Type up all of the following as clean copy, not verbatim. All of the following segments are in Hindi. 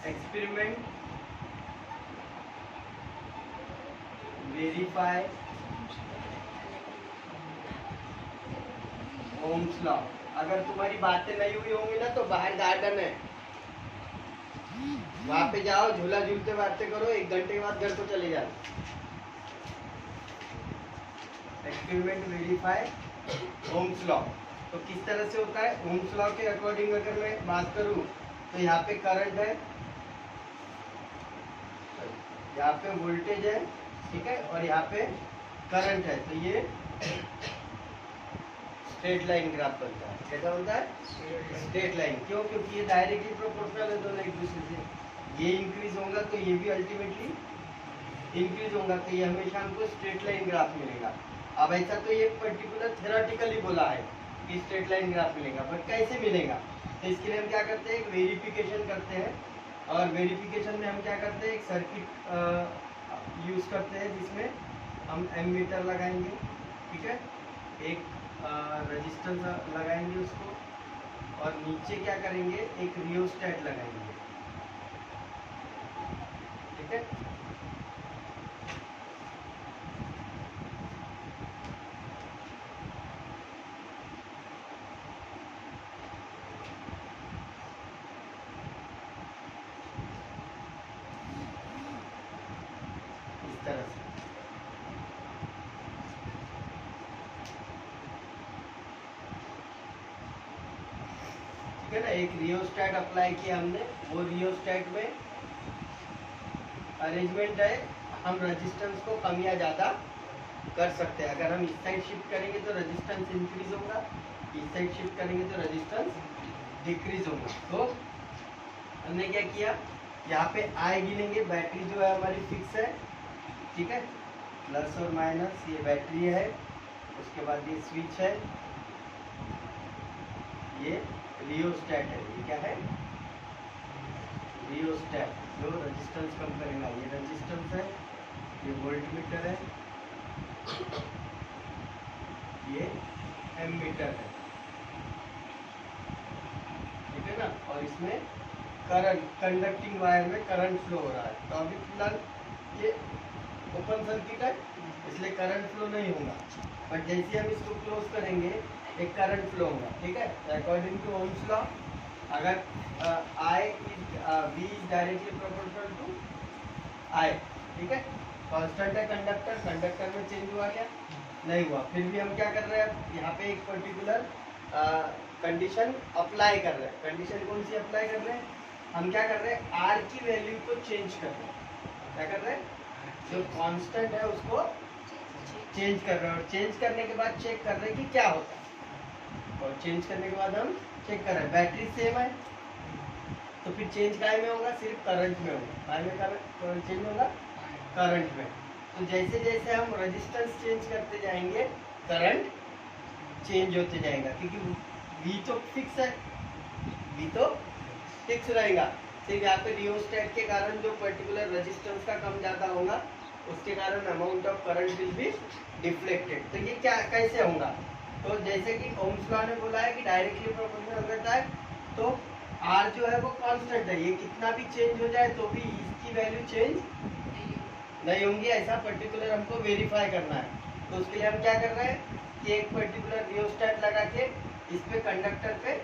Experiment verify Ohm's law. अगर तुम्हारी बातें नहीं हुई होंगी ना तो बाहर गार्डन है, वहां पे जाओ, झूला झूलते बातें करो, 1 घंटे के बाद घर को चले जाओ। Experiment verify Ohm's law. तो किस तरह से होता है? ओम्स लॉ के अकॉर्डिंग अगर मैं बात करूं तो यहाँ पे करंट है, यहाँ पे वोल्टेज है, ठीक है, और यहाँ पे करंट है। तो ये स्ट्रेट लाइन ग्राफ बनता है। कैसा बनता है? Straight line. क्यों? क्योंकि ये डायरेक्टली प्रोपोर्शनल है दोनों एक दूसरे से। ये इंक्रीज होगा तो ये भी अल्टीमेटली इंक्रीज होगा, तो ये हमेशा हमको स्ट्रेट लाइन ग्राफ मिलेगा। अब ऐसा तो ये पर्टिकुलर थ्योरेटिकली बोला है कि स्ट्रेट लाइन ग्राफ मिलेगा, बट कैसे मिलेगा? तो इसके लिए हम क्या करते हैं? एक वेरिफिकेशन करते हैं, और वेरिफिकेशन में हम क्या करते हैं? एक सर्किट यूज करते हैं जिसमें हम एमीटर लगाएंगे, ठीक है, एक रेजिस्टेंस लगाएंगे उसको, और नीचे क्या करेंगे? एक रियोस्टेट लगाएंगे, ठीक है। इस तरह से ठीक है ना। एक रियोस्टेट अप्लाई किया हमने, वो रियोस्टेट में अरेंजमेंट है, हम रेजिस्टेंस को कम या ज़्यादा कर सकते हैं। अगर हम इस साइड शिफ्ट करेंगे तो रेजिस्टेंस इंक्रीज होगा, इस साइड शिफ्ट करेंगे तो रेजिस्टेंस डिक्रीज होगा। तो हमने क्या किया? यहाँ पे आई गिनेंगे, बैटरी जो है हमारी फिक्स है, ठीक है, प्लस और माइनस, ये बैटरी है। उसके बाद ये स्विच है, ये रियोस्टेट है। ये क्या है? रियोस्टेट, जो रेजिस्टेंस कम करेगा। ये रेजिस्टेंस है, ये वोल्टमीटर है, ये एमीटर है, ठीक है ना। और इसमें करंट, कंडक्टिंग वायर में करंट फ्लो हो रहा है। तो अभी फिलहाल ये ओपन सर्किट है, इसलिए करंट फ्लो नहीं होगा, बट जैसे हम इसको क्लोज करेंगे एक करंट फ्लो होगा, ठीक है। अकॉर्डिंग टू ओम्स लॉ, अगर I is V is directly proportional to I, ठीक है। कांस्टेंट है कंडक्टर, कंडक्टर में चेंज हुआ क्या? नहीं हुआ। फिर भी हम क्या कर रहे हैं? यहाँ पे एक पर्टिकुलर कंडीशन अप्लाई कर रहे हैं। कंडीशन कौन सी अप्लाई कर रहे हैं? हम क्या कर रहे हैं? R की वैल्यू को चेंज कर रहे हैं। क्या कर रहे हैं? जो कांस्टेंट है उसको चेंज कर रहे हैं, और चेंज करने के बाद चेक कर रहे हैं कि क्या होता है। और चेंज करने के बाद हम चेक कर रहे हैं बैटरी सेम है, तो फिर चेंज काय में होगा? सिर्फ करंट में होगा। काय में करंट चेंज होगा? करंट में। तो जैसे जैसे हम रेजिस्टेंस चेंज करते जाएंगे करंट चेंज होते जाएगा, क्योंकि V तो फिक्स है, V तो फिक्स रहेगा। सिर्फ यहाँ पे रियोस्टेट के कारण जो पर्टिकुलर रेजिस्टेंस का कम ज़्यादा होगा, उसके कारण amount of current will be deflected. तो ये क्या कैसे होगा? तो जैसे कि ओम्स लॉ ने बोला है कि डायरेक्टली प्रोपोर्शनल रहता है, तो R जो है वो कांस्टेंट है, ये कितना भी चेंज हो जाए तो भी इसकी वैल्यू चेंज नहीं होंगी, ऐसा पर्टिकुलर हमको वेरीफाई करना है। तो उसके लिए हम क्या कर रहे हैं कि एक पर्टिकुलर रियोस्टेट लगा के इस पे कंडक्टर पे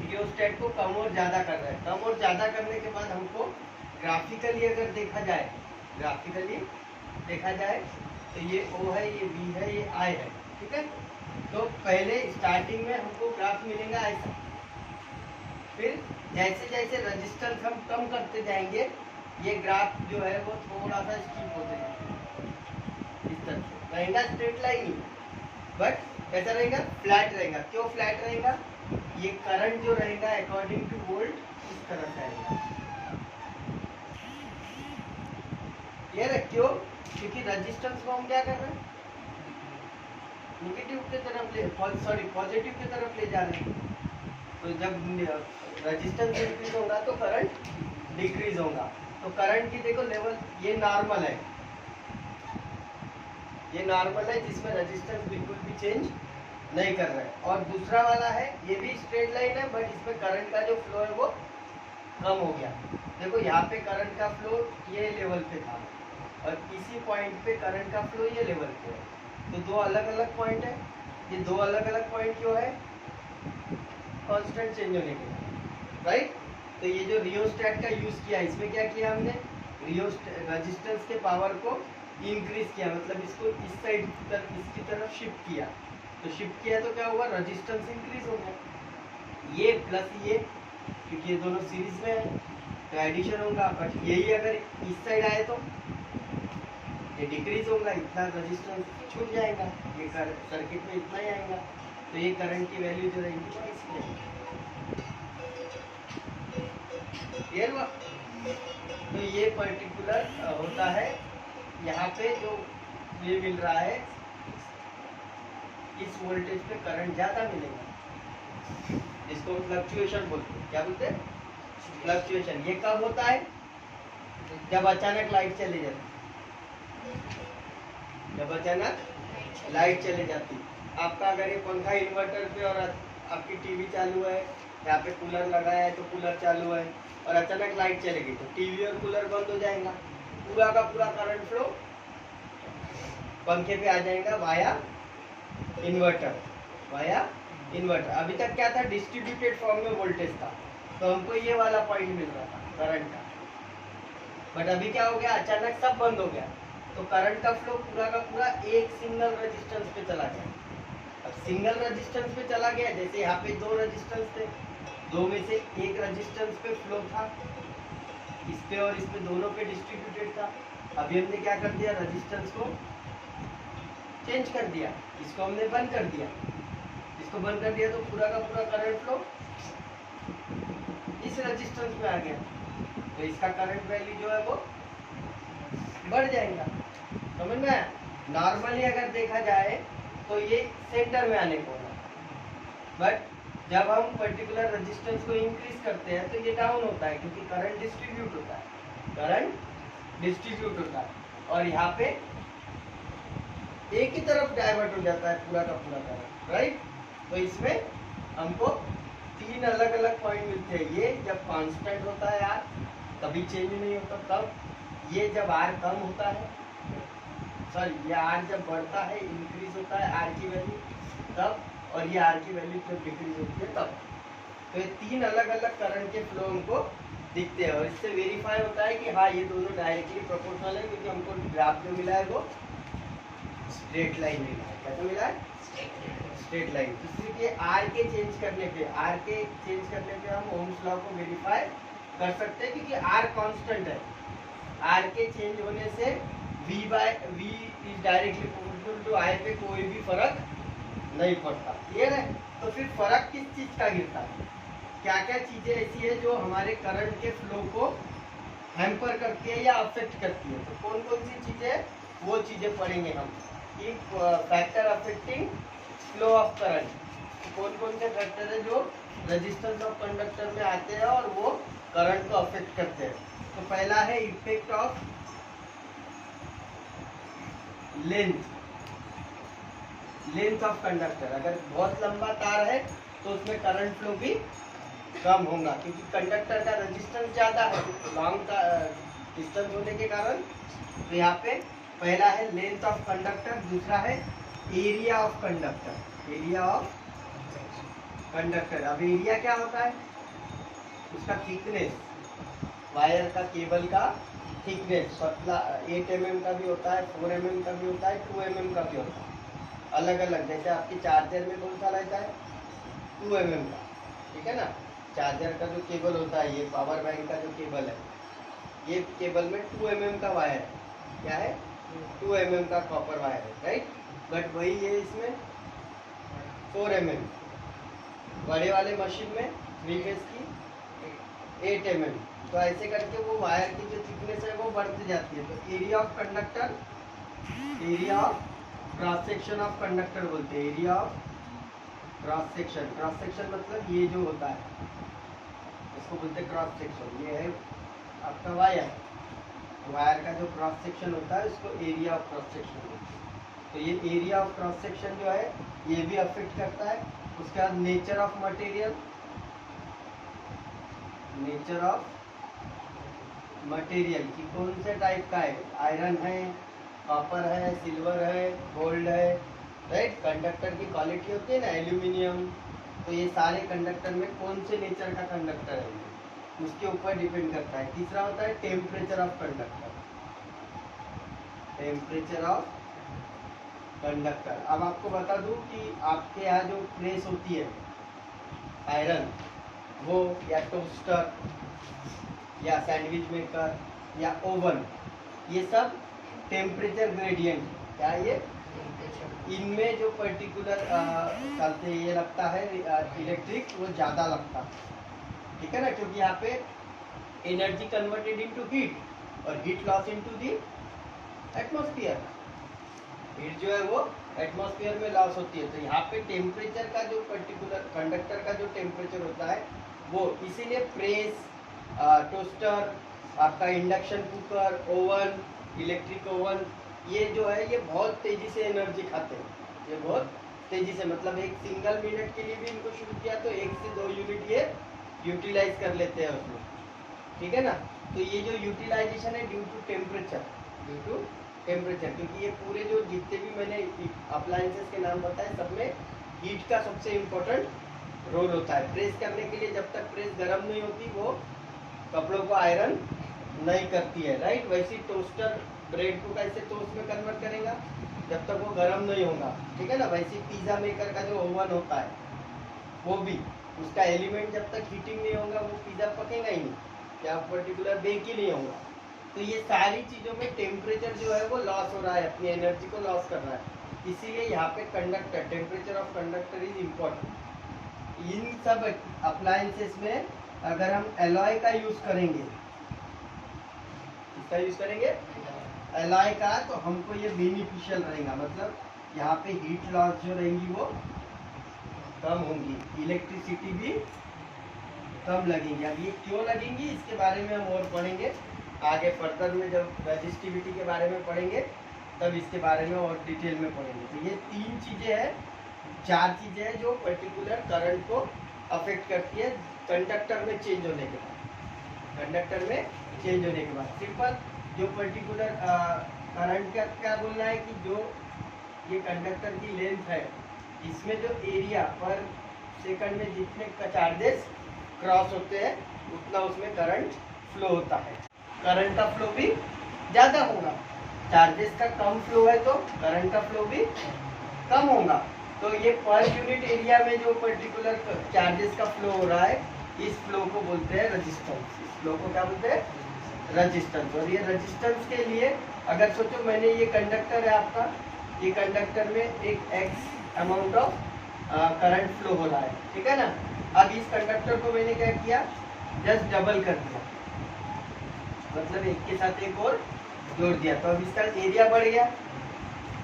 रियोस्टेट को कम और ज़्यादा कर रहे हैं। कम और ज़्यादा करने के बाद हमको ग्राफिकली अगर देखा जाए, ग्राफिकली देखा जाए तो ये O है, ये V है, ये I है, ठीक है। तो पहले स्टार्टिंग में हमको ग्राफ मिलेगा ऐसा, फिर जैसे जैसे रेजिस्टेंस हम कम करते जाएंगे ये ग्राफ जो है वो थोड़ा सा स्टीप होते जाएगा। इस तरह से रहेगा, स्ट्रेट लाइन ही, बट कैसा रहेगा? फ्लैट रहेगा। क्यों फ्लैट रहेगा? ये करंट जो रहेगा अकॉर्डिंग टू वोल्ट इस तरह से आएगा। क्लियर है? क्यों? क्योंकि रेजिस्टेंस को हम क्या कर रहे हैं? नेगेटिव की तरफ ले, सॉरी पॉजिटिव की तरफ ले जा रहे हैं। तो जब रेजिस्टेंस इंक्रीज होगा तो करंट डिक्रीज होगा। तो करंट की देखो लेवल, ये नॉर्मल है, ये नॉर्मल है जिसमें रेजिस्टेंस बिल्कुल भी चेंज नहीं कर रहा है। और दूसरा वाला है, ये भी स्ट्रेट लाइन है, बट इसमें करंट का जो फ्लो है वो कम हो गया। देखो यहाँ पे करंट का फ्लो ये लेवल पे था और इसी पॉइंट पे करंट का फ्लो ये लेवल पे है, तो दो अलग अलग पॉइंट है। ये दो अलग अलग पॉइंट क्यों है? कांस्टेंट चेंज होने के लिए, राइट। तो ये जो रियोस्टैट का यूज किया, इसमें क्या किया हमने? रेजिस्टेंस के पावर को इंक्रीज किया, मतलब इसको इस साइड इसकी तरफ शिफ्ट किया। तो शिफ्ट किया तो क्या हुआ? रेजिस्टेंस इंक्रीज हो गया। ये प्लस ये, क्योंकि ये दोनों सीरीज में है तो एडिशन होगा। बट यही अगर इस साइड आए तो ये डिक्रीज होगा, इतना रेजिस्टेंस छूट जाएगा, ये सर्किट में इतना ही आएगा। तो ये करंट की वैल्यू जो रहेगी वो इसमें क्लियर हुआ। तो ये पर्टिकुलर होता है, यहाँ पे जो ये मिल रहा है इस वोल्टेज पे करंट ज्यादा मिलेगा, इसको फ्लक्चुएशन बोलते हैं। क्या बोलते हैं? फ्लक्चुएशन। ये कब होता है? जब अचानक लाइट चली जाती, जब अचानक लाइट चली जाती। आपका अगर ये पंखा इन्वर्टर पे और आपकी टीवी चालू है, यहाँ पे कूलर लगाया है तो कूलर चालू है और अचानक लाइट चलेगी तो टीवी और कूलर बंद हो जाएगा, पूरा का पूरा करंट फ्लो पंखे पे आ जाएगा वाया इन्वर्टर, वाया इन्वर्टर। अभी तक क्या था? डिस्ट्रीब्यूटेड फॉर्म में वोल्टेज था, तो हमको ये वाला पॉइंट मिल रहा था करंट का। बट अभी क्या हो गया? अचानक सब बंद हो गया, तो करंट का फ्लो पूरा का पूरा एक सिंगल रेजिस्टेंस पे चला गया। अब सिंगल रेजिस्टेंस पे चला गया, जैसे यहाँ पे दो रेजिस्टेंस थे, दो में से एक रेजिस्टेंस पे फ्लो था, इस पे और इस पे दोनों पे डिस्ट्रीब्यूटेड था। अभी हमने क्या कर दिया? रेजिस्टेंस को चेंज कर दिया, इसको हमने बंद कर दिया। इसको बंद कर दिया तो पूरा का पूरा करंट फ्लो इस रेजिस्टेंस में आ गया, तो इसका करंट वैल्यू जो है वो बढ़ जाएगा। समझ में आया? नॉर्मली अगर देखा जाए तो ये सेंटर में आने को है, बट जब हम पर्टिकुलर रेजिस्टेंस को इंक्रीज करते हैं तो ये डाउन होता है, क्योंकि करंट डिस्ट्रीब्यूट होता है, करंट डिस्ट्रीब्यूट होता है और यहाँ पे एक ही तरफ डाइवर्ट हो जाता है पूरा का पूरा करंट, राइट। तो इसमें हमको तीन अलग अलग पॉइंट मिलते हैं। ये जब कांस्टेंट होता है यार, कभी चेंज नहीं होता, तब ये जब आर कम होता है, सॉरी ये आर जब बढ़ता है, इंक्रीज होता है आर की वैल्यू तब, और ये आर की वैल्यू जब डिक्रीज होती है तब। तो ये तीन अलग अलग करंट के फ्लो हमको दिखते हैं और इससे वेरीफाई होता है कि हाँ ये दोनों डायरेक्टली प्रोपोर्शनल है, क्योंकि हमको ग्राफ जो मिला है वो स्ट्रेट लाइन मिला है। क्या तो मिला है? Straight line. इसलिए आर के चेंज करने पे, आर के चेंज करने पे हम ओम्स लॉ को वेरीफाई कर सकते हैं, क्योंकि आर कांस्टेंट है। आर के चेंज होने से V is directly proportional to I पे कोई भी फर्क नहीं पड़ता। क्लियर है? तो फिर फर्क किस चीज का गिरता है? क्या क्या चीजें ऐसी है जो हमारे करंट के फ्लो को हैम्पर करती है या अफेक्ट करती है? तो कौन कौन सी चीजें, वो चीजें पढ़ेंगे हम कि factor affecting flow of current. कौन कौन से फैक्टर है जो रेजिस्टेंस ऑफ कंडक्टर में आते हैं और वो करंट को अफेक्ट करते हैं? तो पहला है effect of length of conductor. अगर बहुत लंबा तार है तो उसमें करंट फ्लो भी कम होगा, क्योंकि कंडक्टर का रेजिस्टेंस ज्यादा है लॉन्ग डिस्टेंस होने के कारण। तो यहाँ पे पहला है लेंथ ऑफ कंडक्टर, दूसरा है area of conductor, area of conductor. अब एरिया क्या होता है? उसका थिकनेस, वायर का केबल का थिकनेस, पतला 8 mm का भी होता है, 4 mm का भी होता है, 2 mm का भी होता है, अलग अलग। जैसे आपके चार्जर में कौन सा रहता है? 2 mm का, ठीक है ना। चार्जर का जो केबल होता है, ये पावर बैंक का जो केबल है, ये केबल में 2 mm का वायर है। क्या है? 2 mm का कॉपर वायर है, राइट। बट वही है इसमें 4 mm, बड़े वाले मशीन में 3 फेज की 8 mm। तो ऐसे करके वो वायर की जो थिकनेस है वो बढ़ती जाती है। तो area of conductor, area of cross section of conductor बोलते हैं, area of cross section. Cross section मतलब ये जो होता है इसको बोलते हैं क्रॉस सेक्शन। ये है आपका वायर, वायर का जो क्रॉस सेक्शन होता है उसको एरिया ऑफ क्रॉस सेक्शन बोलते हैं। तो ये एरिया ऑफ क्रॉस सेक्शन जो है ये भी अफेक्ट करता है। उसके बाद nature of material, nature of material की कौन से टाइप का है, आयरन है, कॉपर है, सिल्वर है, गोल्ड है, राइट। कंडक्टर की क्वालिटी होती है ना, एल्यूमिनियम, तो ये सारे कंडक्टर में कौन से नेचर का कंडक्टर है उसके ऊपर डिपेंड करता है। तीसरा होता है temperature of conductor, temperature of conductor. अब आपको बता दूं कि आपके यहाँ जो प्रेस होती है आयरन, वो या टोस्टर या सैंडविच मेकर या ओवन, ये सब टेम्परेचर ग्रेडियंट, क्या ये इनमें जो पर्टिकुलर चलते ये लगता है इलेक्ट्रिक, वो ज़्यादा लगता है, ठीक है ना, क्योंकि यहाँ पे एनर्जी कन्वर्टेड इनटू हीट और heat loss into the atmosphere. Heat जो है वो एटमॉस्फेयर में लॉस होती है, तो यहाँ पे टेम्परेचर का जो पर्टिकुलर कंडक्टर का जो टेम्परेचर होता है वो, इसीलिए प्रेस, टोस्टर, आपका induction cooker, oven, electric oven, ये जो है ये बहुत तेजी से एनर्जी खाते हैं, ये बहुत तेजी से, मतलब एक सिंगल मिनट के लिए भी इनको शुरू किया तो 1 से 2 यूनिट ये यूटिलाइज कर लेते हैं उसमें, ठीक है ना। तो ये जो यूटिलाइजेशन है due to temperature, due to temperature, क्योंकि ये पूरे जो जितने भी मैंने अप्लायंसेस के नाम बताए सब में हीट का सबसे इम्पोर्टेंट रोल होता है। प्रेस करने के लिए जब तक प्रेस गर्म नहीं होती वो कपड़ों को आयरन नहीं करती है, राइट। वैसे टोस्टर ब्रेड को कैसे टोस्ट में कन्वर्ट करेगा जब तक वो गर्म नहीं होगा, ठीक है ना। वैसे पिज़्ज़ा मेकर का जो ओवन होता है वो भी, उसका एलिमेंट जब तक हीटिंग नहीं होगा वो पिज़्ज़ा पकेगा ही नहीं, क्या पर्टिकुलर बेक ही नहीं होगा। तो ये सारी चीज़ों में टेम्परेचर जो है वो लॉस हो रहा है, अपनी एनर्जी को लॉस कर रहा है, इसीलिए यहाँ पे conductor, temperature of conductor is important. इन सब अप्लायंसेस में अगर हम एलॉय का यूज़ करेंगे, इसका यूज़ करेंगे एलॉय का, तो हमको ये बेनिफिशियल रहेगा, मतलब यहाँ पे हीट लॉस जो रहेंगी वो कम होंगी, इलेक्ट्रिसिटी भी कम लगेंगी। अब ये क्यों लगेंगी इसके बारे में हम और पढ़ेंगे आगे फर्दर में, जब रेजिस्टिविटी के बारे में पढ़ेंगे तब इसके बारे में और डिटेल में पढ़ेंगे। तो ये 3 चीज़ें हैं, 4 चीज़ें हैं जो पर्टिकुलर करंट को अफेक्ट करती है कंडक्टर में चेंज होने के बाद, कंडक्टर में चेंज होने के बाद। सिंपल जो पर्टिकुलर करंट का क्या बोलना है कि जो ये कंडक्टर की लेंथ है, इसमें जो एरिया पर सेकंड में जितने का चार्जेस क्रॉस होते हैं उतना उसमें करंट फ्लो होता है। करंट का फ्लो भी ज़्यादा होगा, चार्जेस का कम फ्लो है तो करंट का फ्लो भी कम होगा। तो ये पर यूनिट एरिया में जो पर्टिकुलर चार्जेस का फ्लो हो रहा है, इस फ्लो को बोलते हैं रेजिस्टेंस। इस फ्लो को क्या बोलते हैं? रेजिस्टेंस। और ये रेजिस्टेंस के लिए अगर सोचो मैंने ये कंडक्टर है आपका, ये कंडक्टर में एक x amount of current flow हो रहा है, ठीक है ना। अब इस कंडक्टर को मैंने क्या किया, जस्ट डबल कर दिया, मतलब एक के साथ एक और जोड़ दिया, तो अब इसका एरिया बढ़ गया,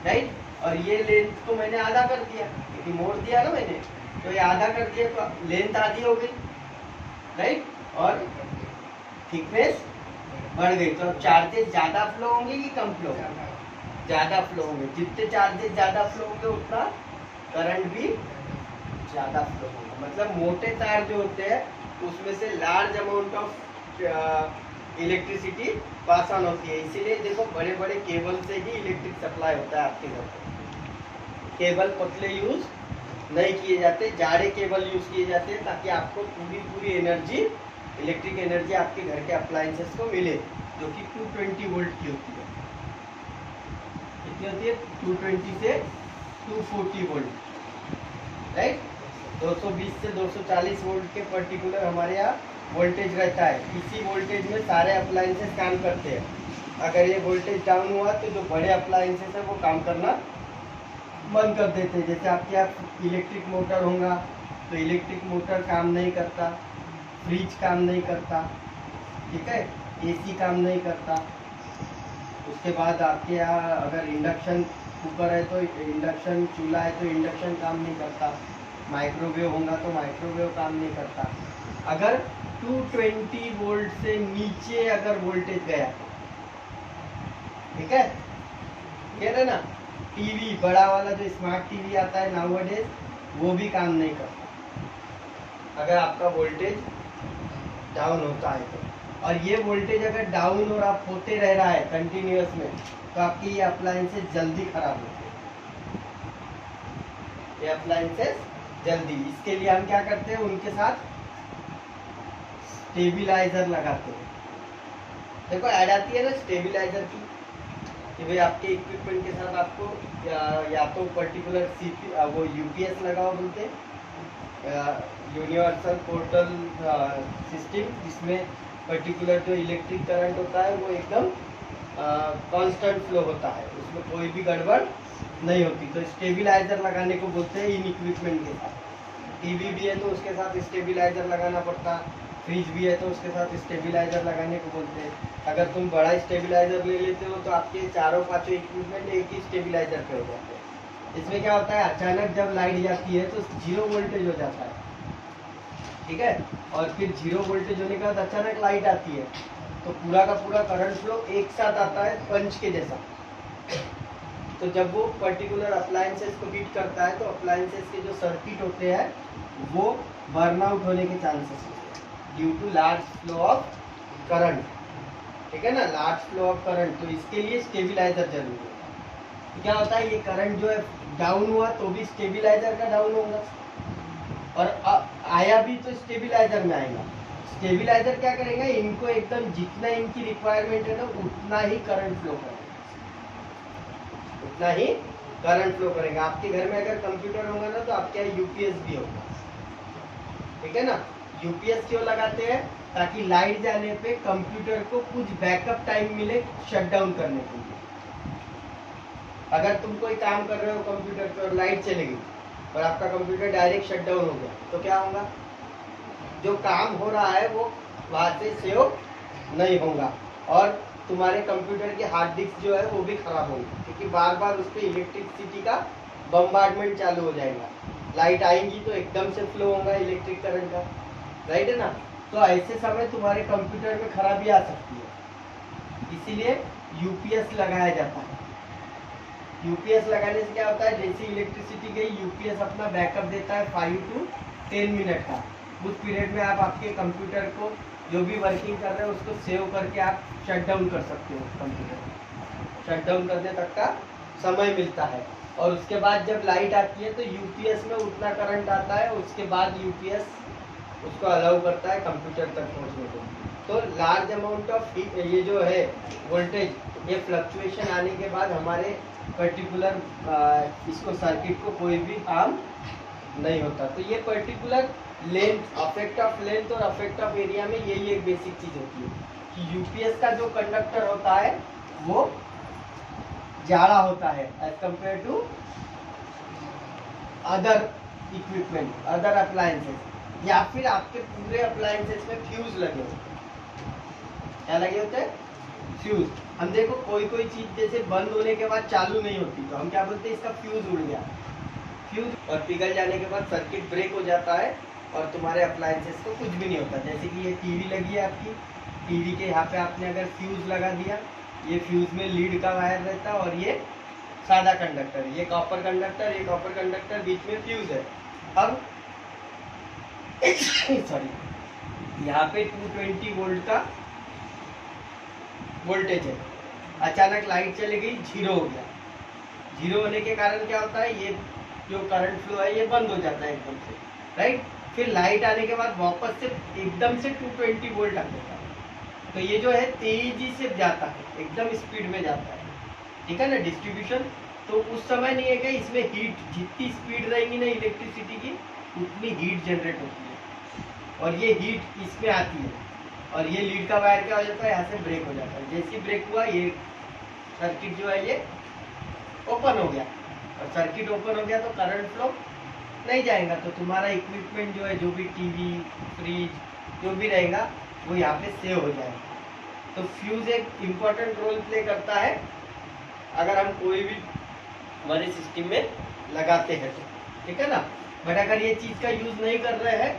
राइट। और ये लेंथ को मैंने आधा कर दिया, क्योंकि मोड़ दिया ना मैंने, तो ये आधा कर दिया तो लेंथ आधी हो गई, राइट, और थिकनेस बढ़ गई। तो अब चार्जेस ज़्यादा फ्लो होंगे कि कम फ्लो होंगे? ज़्यादा फ्लो होंगे। जितने चार्जेस ज़्यादा फ्लो होंगे उतना करंट भी ज़्यादा फ्लो होगा। मतलब मोटे तार जो होते हैं उसमें से large amount of electricity pass on होती है, इसीलिए देखो बड़े बड़े केबल से ही इलेक्ट्रिक सप्लाई होता है आपके घर पर। केबल पतले यूज़ नहीं किए जाते, जाड़े केबल यूज़ किए जाते हैं ताकि आपको पूरी एनर्जी, इलेक्ट्रिक एनर्जी आपके घर के अप्लायंसेस को मिले, जो कि 220 वोल्ट की होती है। कितनी होती है? 220 से 240 वोल्ट, राइट। 220 से 240 वोल्ट के पर्टिकुलर हमारे यहाँ वोल्टेज रहता है। इसी वोल्टेज में सारे अप्लायंसेस काम करते हैं। अगर ये वोल्टेज डाउन हुआ तो जो बड़े अप्लायंसेस है वो काम करना बंद कर देते हैं। जैसे आपके यहाँ इलेक्ट्रिक मोटर होगा तो इलेक्ट्रिक मोटर काम नहीं करता, फ्रिज काम नहीं करता, ठीक है, एसी काम नहीं करता। उसके बाद आपके यहाँ अगर इंडक्शन कुकर है तो इंडक्शन, चूल्हा है तो इंडक्शन काम नहीं करता, माइक्रोवेव होगा तो माइक्रोवेव काम नहीं करता। अगर 220 वोल्ट से नीचे अगर वोल्टेज गया, ठीक है, कह रहे ना, टीवी बड़ा वाला जो स्मार्ट टीवी आता है नाउअडेज, वो भी काम नहीं करता अगर आपका वोल्टेज डाउन होता है तो। और ये वोल्टेज अगर डाउन और आप होते रह रहा है कंटिन्यूअस में, तो आपकी ये अप्लायंसेस जल्दी खराब होते हैं, ये अप्लायंसेस जल्दी। इसके लिए हम क्या करते हैं, उनके साथ स्टेबिलाईजर लगाते हैं। देखो ऐड आती है ना स्टेबिलाईजर की, कि भाई आपके इक्विपमेंट के साथ आपको या तो पर्टिकुलर सीपी वो यूपीएस लगाओ बोलते हैं, यूनिवर्सल पोर्टल सिस्टम, जिसमें पर्टिकुलर जो इलेक्ट्रिक करंट होता है वो एकदम कांस्टेंट फ्लो होता है, उसमें कोई भी गड़बड़ नहीं होती। तो स्टेबिलाईजर लगाने को बोलते हैं इन इक्विपमेंट के साथ। टीवी भी है तो उसके साथ स्टेबिलाईजर लगाना पड़ता है, फ्रिज भी है तो उसके साथ स्टेबिलाईजर लगाने को बोलते हैं। अगर तुम बड़ा स्टेबिलाईजर ले लेते हो तो आपके चारों पांचों इक्विपमेंट एक ही स्टेबिलाईजर पे हो जाते हैं। इसमें क्या होता है, अचानक जब लाइट जाती है तो 0 वोल्टेज हो जाता है, ठीक है, और फिर 0 वोल्टेज होने के बाद अचानक लाइट आती है तो पूरा का पूरा करंट फ्लो एक साथ आता है पंच के जैसा। तो जब वो पर्टिकुलर अप्लायंसेस को हीट करता है तो अप्लायंसेस के जो सर्किट होते हैं वो बर्न आउट होने के चांसेस होते हैं due to large flow of current, ठीक है ना, लार्ज फ्लो ऑफ करंट। तो इसके लिए स्टेबिलाईजर जरूरी है। तो क्या होता है, ये करंट जो है डाउन हुआ तो भी स्टेबिलाईजर का डाउन होगा, और आया भी तो स्टेबिलाईजर में आएगा। स्टेबिलाईजर क्या करेगा, इनको एकदम जितना इनकी रिक्वायरमेंट है ना उतना ही करंट फ्लो करेगा, उतना ही करंट फ्लो करेगा। आपके घर में अगर कंप्यूटर होगा ना तो आपके यहाँ यूपीएस भी होगा, ठीक है ना। यूपीएस क्यों लगाते हैं, ताकि लाइट जाने पे कंप्यूटर को कुछ बैकअप टाइम मिले शट डाउन करने के लिए। अगर तुम कोई काम कर रहे हो कंप्यूटर पे और लाइट चली गई और आपका कंप्यूटर डायरेक्ट शट डाउन हो गया तो क्या होगा, जो काम हो रहा है वो वहां से सेव नहीं होगा, और तुम्हारे कंप्यूटर की हार्ड डिस्क जो है वो भी खराब होगी, क्योंकि बार बार उस पर इलेक्ट्रिसिटी का बम्बार्डमेंट चालू हो जाएगा। लाइट आएंगी तो एकदम से फ्लो होगा इलेक्ट्रिक करंट का, राइट है ना। तो ऐसे समय तुम्हारे कंप्यूटर में खराबी आ सकती है, इसीलिए यूपीएस लगाया जाता है। यूपीएस लगाने से क्या होता है, जैसे इलेक्ट्रिसिटी गई यूपीएस अपना बैकअप देता है 5 to 10 मिनट का। उस पीरियड में आप आपके कंप्यूटर को जो भी वर्किंग कर रहे हो उसको सेव करके आप शट डाउन कर सकते हो। कंप्यूटर शट डाउन करने तक का समय मिलता है, और उसके बाद जब लाइट आती है तो यूपीएस में उतना करंट आता है, उसके बाद यूपीएस उसको अलाउ करता है कंप्यूटर तक पहुंचने को। तो लार्ज अमाउंट ऑफ ये जो है वोल्टेज, ये फ्लक्चुएशन आने के बाद हमारे पर्टिकुलर इसको सर्किट को कोई भी हार्म नहीं होता। तो ये particular length, affect of length और अफेक्ट ऑफ एरिया में यही एक बेसिक चीज होती है कि यूपीएस का जो कंडक्टर होता है वो ज्यादा होता है as compare to other equipment, other appliances, या फिर आपके पूरे अप्लायंसेस में फ्यूज लगे होते हैं। क्या लगे होते हैं, फ्यूज। हम देखो कोई कोई चीज जैसे बंद होने के बाद चालू नहीं होती तो हम क्या बोलते हैं, इसका फ्यूज उड़ गया। फ्यूज और पिघल जाने के बाद सर्किट ब्रेक हो जाता है और तुम्हारे अप्लायंसेस को कुछ भी नहीं होता। जैसे कि ये टीवी लगी है आपकी, टीवी के यहाँ पे आपने अगर फ्यूज लगा दिया, ये फ्यूज में लीड का वायर रहता है और ये सादा कंडक्टर, ये कॉपर कंडक्टर, ये कॉपर कंडक्टर, बीच में फ्यूज है। अब सॉरी, यहाँ पे 220 वोल्ट का वोल्टेज है, अचानक लाइट चली गई, 0 हो गया। 0 होने के कारण क्या होता है, ये जो करंट फ्लो है ये बंद हो जाता है एकदम से, राइट। फिर लाइट आने के बाद वापस से एकदम से 220 वोल्ट आ जाता है। तो ये जो है तेजी से जाता है, एकदम स्पीड में जाता है, ठीक है ना, डिस्ट्रीब्यूशन। तो उस समय नहीं है कि इसमें हीट, जितनी स्पीड रहेगी ना इलेक्ट्रिसिटी की उतनी हीट जनरेट होती है, और ये हीट इसमें आती है, और ये लीड का वायर क्या हो जाता है, यहाँ से ब्रेक हो जाता है। जैसे ब्रेक हुआ ये सर्किट जो है ये ओपन हो गया, और सर्किट ओपन हो गया तो करंट फ्लो नहीं जाएगा, तो तुम्हारा इक्विपमेंट जो है, जो भी टीवी, फ्रिज जो भी रहेगा वो यहाँ पे सेव हो जाएगा। तो फ्यूज एक इम्पोर्टेंट रोल प्ले करता है अगर हम कोई भी हमारे सिस्टम में लगाते हैं तो, ठीक है ना। बट अगर ये चीज़ का यूज़ नहीं कर रहे हैं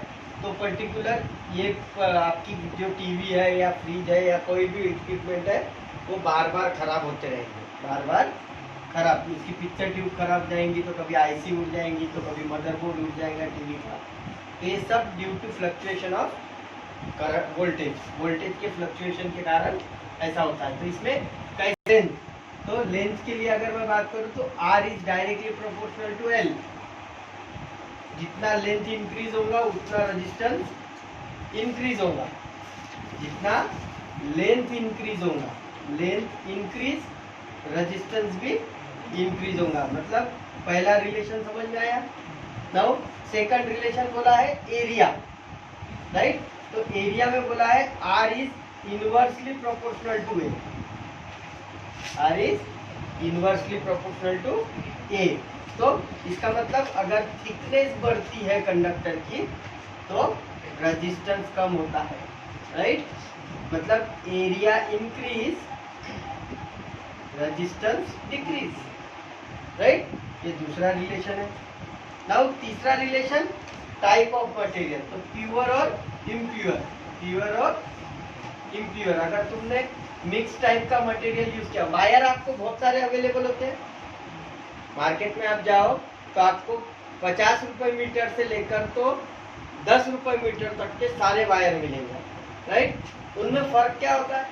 तो पर्टिकुलर ये आपकी जो टीवी है या फ्रिज है या कोई भी इक्विपमेंट है वो बार बार खराब होते रहेंगे, बार बार खराब। इसकी पिक्चर ट्यूब खराब जाएंगी तो कभी आईसी उड़ जाएंगी, तो कभी मदरबोर्ड उड़ जाएगा टीवी का। तो ये सब due to fluctuation of current voltage के फ्लक्चुएशन के कारण ऐसा होता है। तो इसमें कैसे लेंथ, तो लेंथ के लिए अगर मैं बात करूं तो R is directly proportional to L। जितना लेंथ इंक्रीज होगा उतना रेजिस्टेंस इंक्रीज होगा। जितना लेंथ इंक्रीज होगा, लेंथ इंक्रीज रेजिस्टेंस भी इंक्रीज होगा। मतलब पहला रिलेशन समझ में आया। नाउ सेकंड रिलेशन बोला है एरिया, राइट। तो एरिया में बोला है R is inversely proportional to A। R is inversely proportional to A। तो इसका मतलब अगर थिकनेस बढ़ती है कंडक्टर की तो रेजिस्टेंस कम होता है, राइट। मतलब area increase, resistance decrease, right. ये दूसरा रिलेशन है। नाउ तीसरा रिलेशन टाइप ऑफ मटेरियल, तो प्योर और इम्प्योर। प्योर और इम्प्योर, अगर तुमने मिक्स टाइप का मटेरियल यूज किया, वायर आपको बहुत सारे अवेलेबल होते हैं मार्केट में। आप जाओ तो आपको 50 रुपए मीटर से लेकर तो 10 रुपए मीटर तक के सारे वायर मिलेंगे, राइट। उनमें फर्क क्या होता है?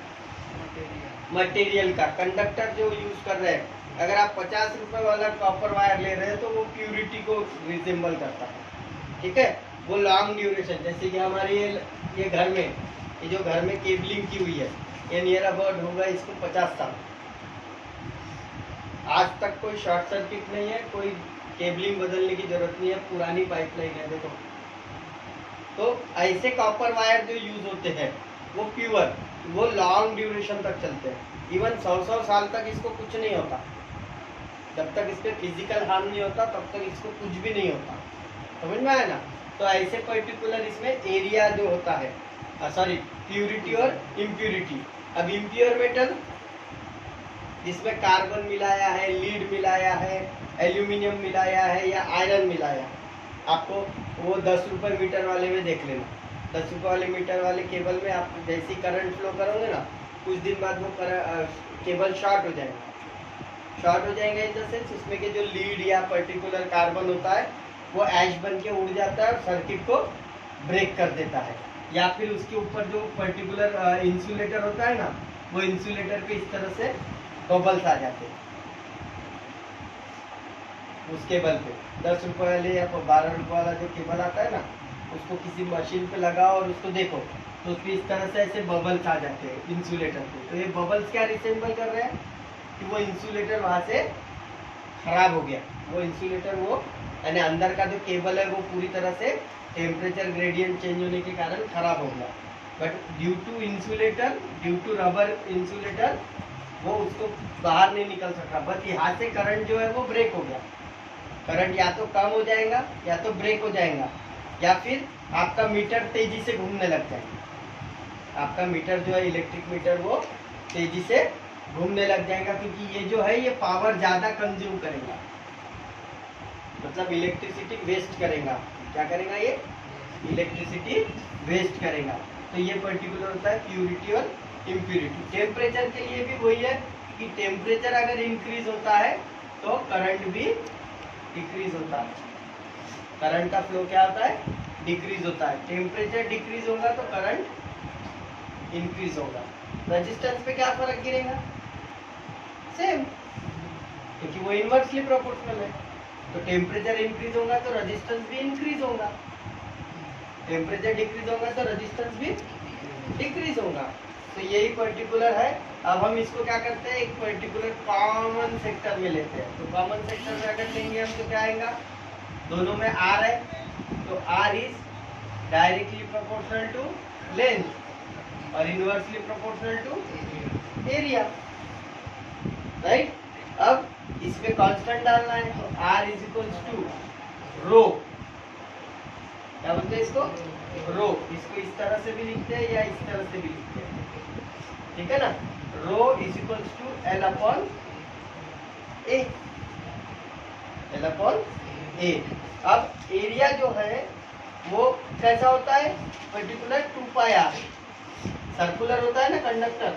मटेरियल का। कंडक्टर जो यूज कर रहे हैं, अगर आप 50 रुपए वाला कॉपर वायर ले रहे हैं तो वो प्यूरिटी को रिजेंबल करता है, ठीक है। वो लॉन्ग ड्यूरेशन, जैसे कि हमारे ये घर में, ये जो घर में केबलिंग की हुई है, ये नियर अबाउट होगा इसको 50 साल। आज तक कोई शॉर्ट सर्किट नहीं है, कोई केबलिंग बदलने की जरूरत नहीं है, पुरानी पाइपलाइन है। देखो, तो ऐसे कॉपर वायर जो यूज होते हैं वो प्योर, वो लॉन्ग ड्यूरेशन तक चलते हैं। इवन 100 साल तक इसको कुछ नहीं होता। जब तक इस पे फिजिकल हार्म नहीं होता तब तक इसको कुछ भी नहीं होता। समझ में आया ना। तो ऐसे पर्टिकुलर इसमें एरिया जो होता है, सॉरी, प्यूरिटी और इम्प्यूरिटी। अब इम्प्योर मेटल जिसमें कार्बन मिलाया है, लीड मिलाया है, एल्यूमिनियम मिलाया है या आयरन मिलाया है, आपको वो 10 रुपए मीटर वाले में देख लेना। 10 रुपए वाले मीटर वाले केबल में आप जैसी करंट फ्लो करोगे ना, कुछ दिन बाद वो केबल शॉर्ट हो जाएगा। शॉर्ट हो जाएगा इन द सेंस उसमें के जो लीड या पर्टिकुलर कार्बन होता है वो ऐश बन के उड़ जाता है और सर्किट को ब्रेक कर देता है। या फिर उसके ऊपर जो पर्टिकुलर इंसुलेटर होता है ना, वो इंसुलेटर पे इस तरह से बबल्स आ जाते हैं उस केबल पे। 10 रुपए वाले या 12 रुपए वाला जो केबल आता है ना, उसको किसी मशीन पे लगाओ और उसको देखो तो उसमें इस तरह से ऐसे बबल्स आ जाते हैं इंसुलेटर पे। तो ये बबल्स क्या रिसेंबल कर रहे हैं कि वो इंसुलेटर वहां से खराब हो गया। वो इंसुलेटर, वो यानी अंदर का जो केबल है वो पूरी तरह से टेम्परेचर ग्रेडियंट चेंज होने के कारण खराब हो गया। But due to insulator, due to rubber insulator, वो उसको बाहर नहीं निकल सकता। बस यहाँ से करंट जो है वो ब्रेक हो गया। करंट या तो कम हो जाएगा या तो ब्रेक हो जाएगा, या फिर आपका मीटर तेजी से घूमने लग जाएगा। आपका मीटर जो है इलेक्ट्रिक मीटर वो तेजी से घूमने लग जाएगा, क्योंकि ये जो है ये पावर ज्यादा कंज्यूम करेगा, मतलब इलेक्ट्रिसिटी वेस्ट करेगा। क्या करेगा? ये इलेक्ट्रिसिटी वेस्ट करेगा। तो ये पर्टिकुलर होता है प्यूरिटी और इम्प्यूरिटी। टेम्परेचर के लिए भी वही है कि टेम्परेचर अगर इंक्रीज होता है तो करंट भी डिक्रीज होता है। करंट का फ्लो क्या होता है? डिक्रीज होता है। टेम्परेचर डिक्रीज होगा तो करंट इंक्रीज होगा। रेजिस्टेंस पे क्या फर्क गिरेगा? सेम, क्योंकि वो इनवर्सली प्रोपोर्शनल है। तो टेम्परेचर इंक्रीज होगा तो रेजिस्टेंस भी इंक्रीज होगा, टेम्परेचर डिक्रीज होगा तो रेजिस्टेंस भी डिक्रीज होगा। तो यही पर्टिकुलर है। अब हम इसको क्या करते हैं, एक पर्टिकुलर कॉमन सेक्टर में लेते हैं। तो कॉमन सेक्टर में अगर लेंगे हम तो क्या आएगा? दोनों में R है तो R is directly proportional to length और inversely proportional to area, right. अब इसमें कांस्टेंट डालना है तो R is equals to rho. क्या बोलते हैं इसको? रो। इसको इस तरह से भी लिखते हैं या इस तरह से भी लिखते हैं, ठीक है ना। Rho is equals to L upon A, L upon A। अब एरिया जो है वो कैसा होता है? Particular 2πr। सर्कुलर होता है ना कंडक्टर,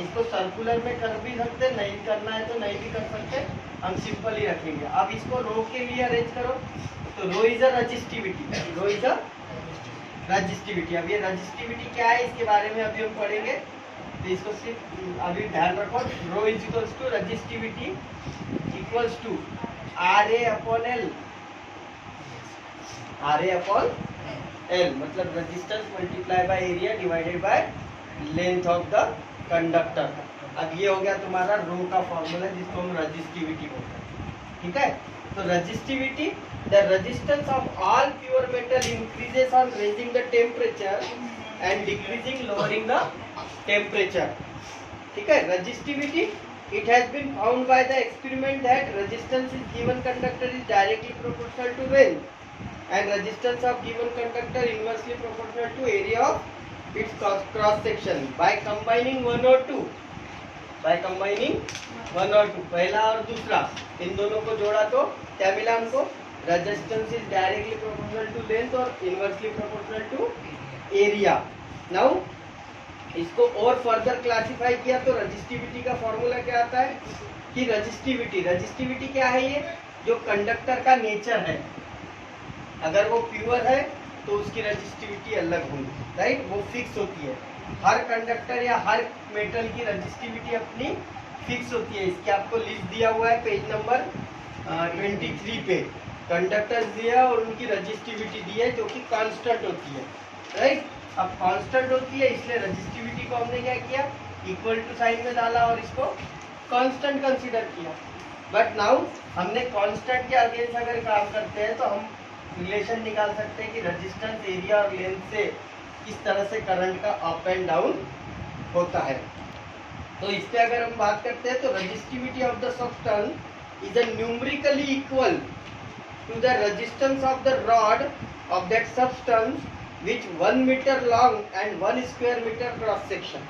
इसको सर्कुलर में कर भी सकते, नहीं करना है तो नहीं भी कर सकते, हम सिंपल ही रखेंगे। अब इसको रो के लिए अरेंज करो तो rho is a resistivity, rho is a resistivity. अब ये रजिस्टिविटी क्या है इसके बारे में अभी हम पढ़ेंगे, तो इसको सिर्फ अभी ध्यान रखो। Rho is equals to resistivity equals to RA upon L, RA upon L मतलब resistance multiply by area divided by length of the conductor. अब ये हो गया तुम्हारा रो का फॉर्मूला जिसको हम रजिस्टिविटी बोलते हैं, ठीक है। तो resistivity, the resistance of all pure metal increases on raising the temperature and decreasing lowering the temperature, ठीक है। Resistivity, it has been found by the experiment that resistance is given conductor is directly proportional to length and resistance of given conductor inversely proportional to area of its cross section by combining one or two, पहला और दूसरा इन दोनों को जोड़ा तो क्या मिला हमको, resistance is directly proportional to length और inversely proportional to area. Now इसको और फर्दर क्लासिफाई किया तो रजिस्टिविटी का फॉर्मूला क्या आता है कि रजिस्टिविटी क्या है, ये जो कंडक्टर का नेचर है, अगर वो प्योर है तो उसकी रजिस्टिविटी अलग होगी, राइट, वो फिक्स होती है। हर कंडक्टर या हर मेटल की रजिस्टिविटी अपनी फिक्स होती है। इसके आपको लिस्ट दिया हुआ है पेज नंबर 23 पे, कंडक्टर्स दिया और उनकी रजिस्टिविटी दी है जो कि कांस्टेंट होती है, राइट। अब कांस्टेंट होती है इसलिए रजिस्टिविटी को हमने क्या किया, इक्वल टू साइन में डाला और इसको कांस्टेंट कंसीडर किया। बट नाउ हमने कांस्टेंट के अगेंस्ट अगर काम करते हैं तो हम रिलेशन निकाल सकते हैं कि रेजिस्टेंस, एरिया और लेंथ से किस तरह से करंट का अप एंड डाउन होता है। तो इस पे अगर हम बात करते हैं तो resistivity of the substance is numerically equal to the resistance of the rod of that substance which 1 meter long and 1 square meter cross section.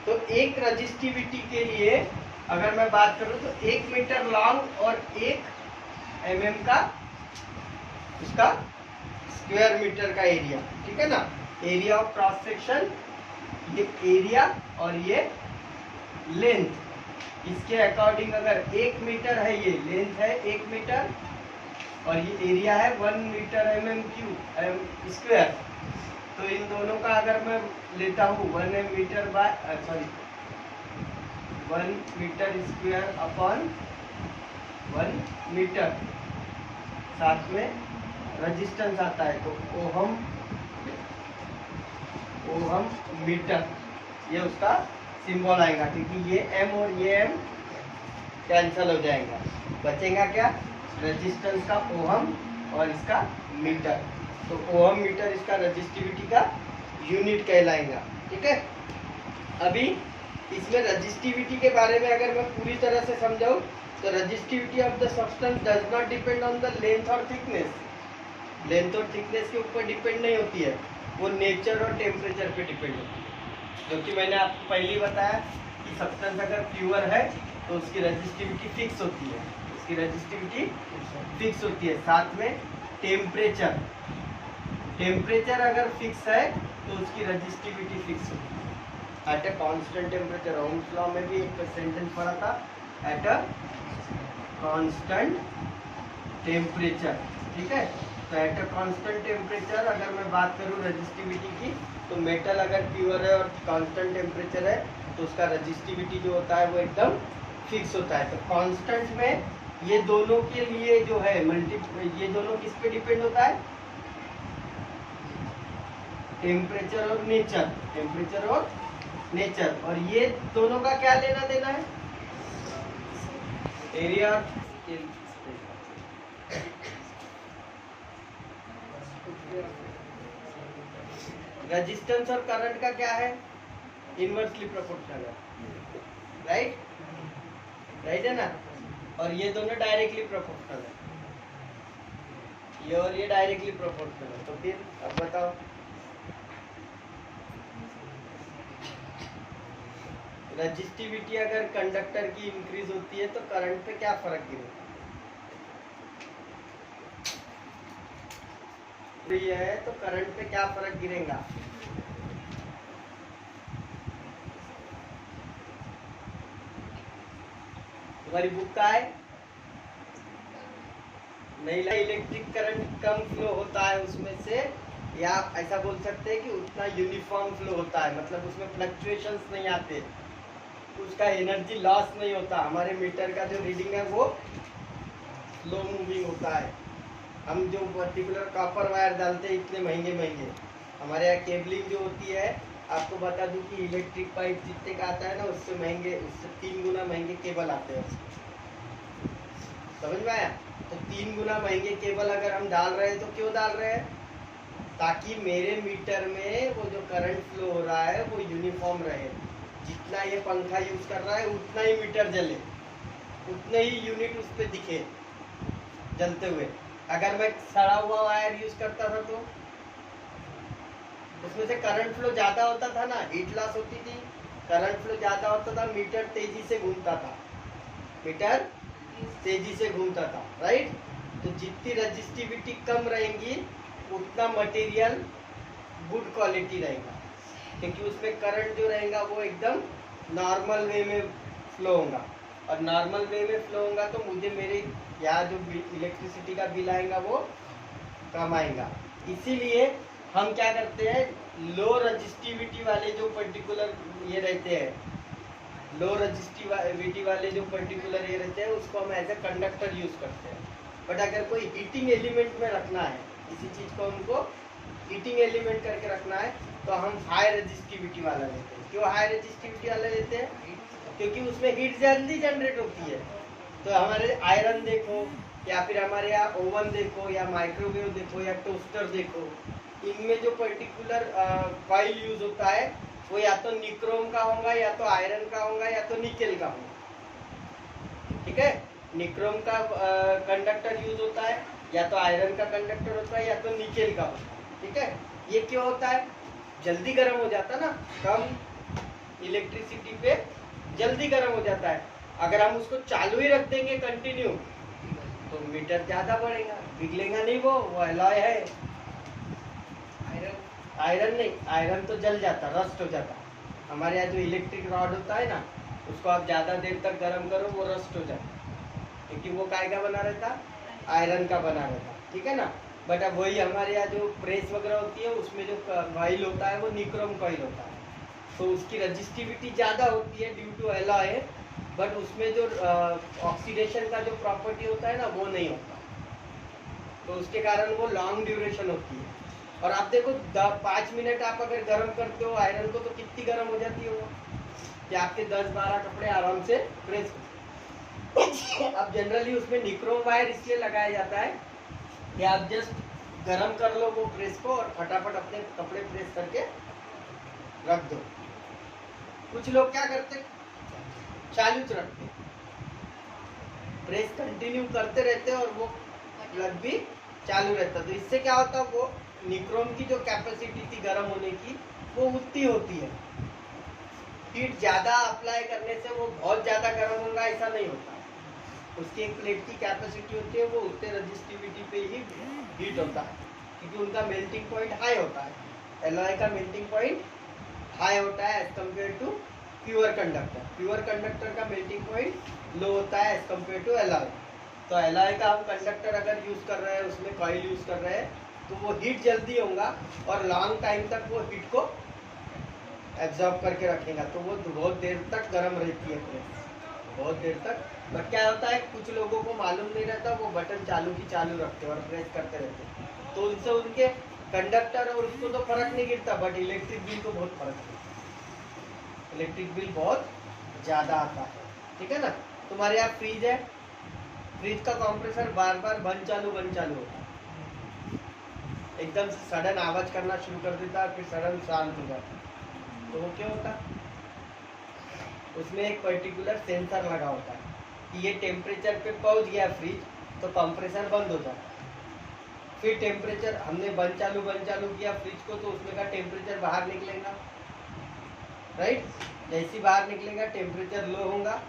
तो एक रजिस्टिविटी के लिए अगर मैं बात करूं तो 1 मीटर लॉन्ग और 1 mm का उसका स्क्वायर मीटर का एरिया, ठीक है ना, एरिया ऑफ क्रॉस सेक्शन, ये एरिया और ये लेंथ। इसके अकॉर्डिंग अगर 1 मीटर है, ये लेंथ है 1 मीटर और ये एरिया है 1 मीटर mm³ स्क्वायर, तो इन दोनों का अगर मैं लेता हूँ 1 मीटर स्क्वायर अपॉन 1 मीटर, साथ में रेजिस्टेंस आता है तो ओहम मीटर, ये उसका सिंबल आएगा क्योंकि ये m और ये m कैंसल हो जाएगा, बचेगा क्या, रेजिस्टेंस का ओहम और इसका मीटर। तो ओहम मीटर इसका रेजिस्टिविटी का यूनिट कहलाएगा, ठीक है। अभी इसमें रेजिस्टिविटी के बारे में अगर मैं पूरी तरह से समझाऊं तो resistivity of the substance does not depend on the length और थिकनेस, लेंथ और थिकनेस के ऊपर डिपेंड नहीं होती है, वो नेचर और टेम्परेचर पे डिपेंड होती है। जो कि मैंने आपको पहले ही बताया कि सब्सटेंस अगर प्योर है तो उसकी रेजिस्टिविटी फिक्स होती है, उसकी रेजिस्टिविटी फिक्स होती है। साथ में टेम्परेचर अगर फिक्स है तो उसकी रेजिस्टिविटी फिक्स होती है at a constant temperature. Ohm's law में भी एक सेंटेंस पढ़ा था, एट अ कांस्टेंट टेम्परेचर, ठीक है। तो एट अ कांस्टेंट टेम्परेचर अगर मैं बात करूं रेजिस्टिविटी की, तो मेटल अगर प्योर है और कांस्टेंट टेम्परेचर है तो उसका रेजिस्टिविटी जो होता है वो एकदम फिक्स होता है। तो कांस्टेंट में ये दोनों के लिए जो है ये दोनों किस पे डिपेंड होता है, टेम्परेचर और नेचर, और ये दोनों का क्या लेना देना है, एरिया। रेजिस्टेंस और करंट का क्या है, इनवर्सली प्रोपोर्शनल है, राइट है ना, और ये दोनों डायरेक्टली प्रोपोर्शनल है, ये और ये डायरेक्टली प्रोपोर्शनल है। तो फिर अब बताओ, रेजिस्टिविटी अगर कंडक्टर की इंक्रीज होती है तो करंट पे क्या फर्क गिरेगा, तो ये है तो करंट पे क्या फर्क गिरेगा, तुम्हारी बुक का है नहीं, इलेक्ट्रिक करंट कम फ्लो होता है उसमें से या ऐसा बोल सकते हैं कि उतना यूनिफॉर्म फ्लो होता है, मतलब उसमें फ्लक्चुएशंस नहीं आते, उसका एनर्जी लॉस नहीं होता। हमारे मीटर का जो रीडिंग है वो स्लो मूविंग होता है। हम जो पर्टिकुलर कॉपर वायर डालते हैं इतने महंगे महंगे, हमारे यहाँ केबलिंग जो होती है, आपको बता दूं कि इलेक्ट्रिक पाइप जितने का आता है ना, उससे महंगे, उससे 3 गुना महंगे केबल आते हैं। समझ में आया? तो 3 गुना महंगे केबल अगर हम डाल रहे हैं तो क्यों डाल रहे हैं? ताकि मेरे मीटर में वो जो करंट फ्लो हो रहा है वो यूनिफॉर्म रहे। जितना ये पंखा यूज कर रहा है उतना ही मीटर जले, उतने ही यूनिट उस पर दिखे जलते हुए। अगर मैं सड़ा हुआ वायर यूज करता था तो उसमें से करंट फ्लो ज्यादा होता था ना, हीट लॉस होती थी, करंट फ्लो ज्यादा होता था, मीटर तेजी से घूमता था, मीटर तेजी से घूमता था, राइट। तो जितनी रजिस्टिविटी कम रहेगी उतना मटेरियल गुड क्वालिटी रहेगा, क्योंकि उसमें करंट जो रहेगा वो एकदम नॉर्मल वे में फ्लो होगा, और नॉर्मल वे में फ्लो होगा तो मुझे मेरे यहाँ जो इलेक्ट्रिसिटी का बिल आएगा वो कम आएगा। इसीलिए हम क्या करते हैं, लो रजिस्टिविटी वाले जो पर्टिकुलर ये रहते हैं, लो रजिस्टिविटी वाले जो पर्टिकुलर ये रहते हैं उसको हम एज ए कंडक्टर यूज करते हैं। बट अगर कोई हीटिंग एलिमेंट में रखना है, किसी चीज को हमको हीटिंग एलिमेंट करके रखना है, तो हम हाई रजिस्टिविटी वाला लेते हैं। क्यों हाई रजिस्टिविटी वाला लेते हैं? क्योंकि उसमें हीट जल्दी जनरेट होती है। तो हमारे आयरन देखो, या फिर हमारे यहाँ ओवन देखो, या माइक्रोवेव देखो, या टोस्टर देखो, इनमें जो पर्टिकुलर कॉइल यूज होता है वो या तो निक्रोम का होगा, या तो आयरन का होगा, या तो निकेल का होगा। ठीक है, निक्रोम का कंडक्टर यूज होता है, या तो आयरन का कंडक्टर होता है, या तो निकेल का होता है। ठीक है, ये क्यों होता है? जल्दी गर्म हो जाता ना, कम इलेक्ट्रिसिटी पे जल्दी गर्म हो जाता है। अगर हम उसको चालू ही रख देंगे कंटिन्यू तो मीटर ज्यादा बढ़ेगा, पिघलेगा नहीं, वो एलॉय है। आयरन नहीं, आयरन तो जल जाता, रस्ट हो जाता। हमारे यहाँ जो इलेक्ट्रिक रॉड होता है ना, उसको आप ज्यादा देर तक गर्म करो वो रस्ट हो जाता, क्योंकि वो काय का बना रहता? आयरन का बना रहता। ठीक है ना। बट अब वही हमारे यहाँ जो प्रेस वगैरह होती है उसमें जो कॉइल होता है वो निक्रोम कॉइल होता है, तो उसकी रजिस्टिविटी ज़्यादा होती है ड्यू टू एलॉय, बट उसमें जो ऑक्सीडेशन का जो प्रॉपर्टी होता है ना वो नहीं होता, तो उसके कारण वो लॉन्ग ड्यूरेशन होती है। और आप देखो 5 मिनट आप अगर गर्म करते हो आयरन को तो कितनी गर्म हो जाती है वो, कि आपके 10-12 कपड़े आराम से प्रेस अब जनरली उसमें निक्रोम वायर इसलिए लगाया जाता है कि आप जस्ट गरम कर लो वो प्रेस को और फटाफट अपने कपड़े प्रेस करके रख दो। कुछ लोग क्या करते, चालू रखते, प्रेस कंटिन्यू करते रहते और वो प्लग भी चालू रहता, तो इससे क्या होता, वो निक्रोम की जो कैपेसिटी थी गर्म होने की वो उतनी होती है। हीट ज्यादा अप्लाई करने से वो बहुत ज्यादा गर्म होगा ऐसा नहीं होता, उसकी एक प्लेट की कैपेसिटी होती है, वो उतने रजिस्टिविटी पे ही हीट होता है, क्योंकि उनका मेल्टिंग पॉइंट हाई होता है। एलॉय का मेल्टिंग पॉइंट हाई होता है as compare to pure conductor. Pure conductor का मेल्टिंग पॉइंट लो होता है एज कम्पेयर टू एलॉय। तो एलॉय का हम कंडक्टर अगर यूज कर रहे हैं, उसमें कॉइल यूज कर रहे हैं, तो वो हीट जल्दी होगा और लॉन्ग टाइम तक वो हीट को एब्जॉर्ब करके रखेगा, तो वो बहुत देर तक गर्म रहती है प्रेस, बहुत देर तक। बट क्या होता है, कुछ लोगों को मालूम नहीं रहता, वो बटन चालू की चालू रखते और प्रेस करते रहते, तो उनसे उनके कंडक्टर और उसको तो फर्क नहीं गिरता, बट इलेक्ट्रिक बिल को बहुत फर्क गिरता, इलेक्ट्रिक बिल बहुत ज़्यादा आता है। ठीक है ना। तुम्हारे यहाँ फ्रिज है, फ्रिज का कंप्रेसर बार बार बंद चालू होता है, एकदम से सडन आवाज करना शुरू कर देता है, फिर सडन शांत हो जाता है, तो वो क्या होता है, उसमें एक पर्टिकुलर सेंसर लगा होता है कि ये टेम्परेचर पे पहुंच गया फ्रिज, तो कंप्रेसर बंद हो जाता है। फिर टेम्परेचर हमने बंद चालू किया फ्रिज को, तो उसमें का टेम्परेचर बाहर निकलेगा, राइट। जैसे बाहर निकलेगा टेम्परेचर लो होगा